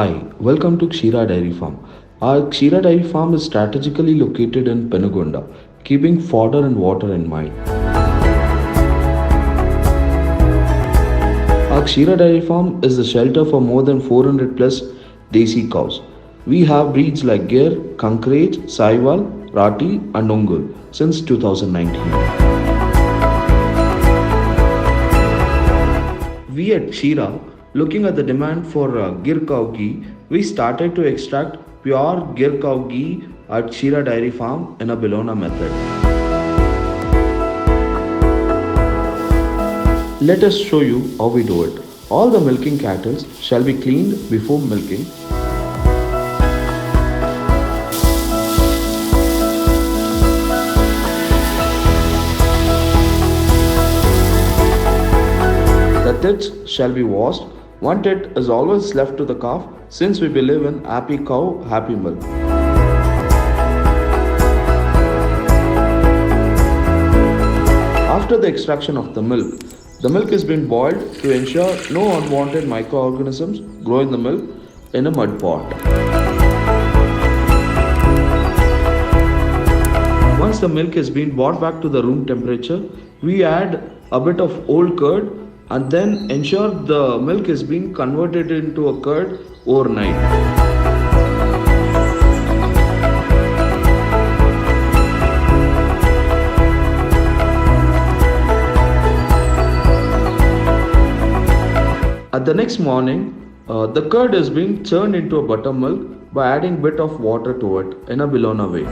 Hi, welcome to Ksheera Dairy Farm. Our Ksheera Dairy Farm is strategically located in Penukonda, keeping fodder and water in mind. Our Ksheera Dairy Farm is the shelter for more than 400 plus Desi cows. We have breeds like Gir, Kankrej, Saiwal, Rati and Ongul since 2019. We at Ksheera, looking at the demand for Gir Cow Ghee, we started to extract pure Gir Cow Ghee at Ksheera Dairy Farm in a Bilona Method. Let us show you how we do it. All the milking cattle shall be cleaned before milking. The tits shall be washed. One tit is always left to the calf since we believe in happy cow, happy milk. After the extraction of the milk is being boiled to ensure no unwanted microorganisms grow in the milk in a mud pot. Once the milk is being brought back to the room temperature, we add a bit of old curd and then ensure the milk is being converted into a curd overnight. At the next morning, the curd is being churned into a buttermilk by adding bit of water to it in a Bilona way.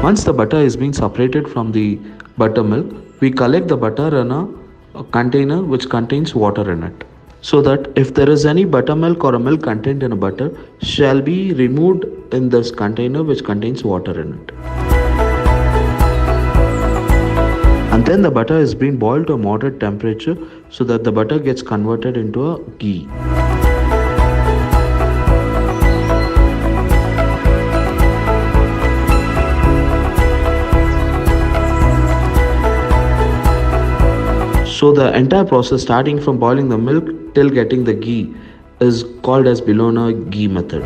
Once the butter is being separated from the buttermilk, we collect the butter in a container which contains water in it, so that if there is any buttermilk or a milk content in a butter, shall be removed in this container which contains water in it. And then the butter is being boiled to a moderate temperature so that the butter gets converted into a ghee. So the entire process starting from boiling the milk till getting the ghee is called as Bilona Ghee method.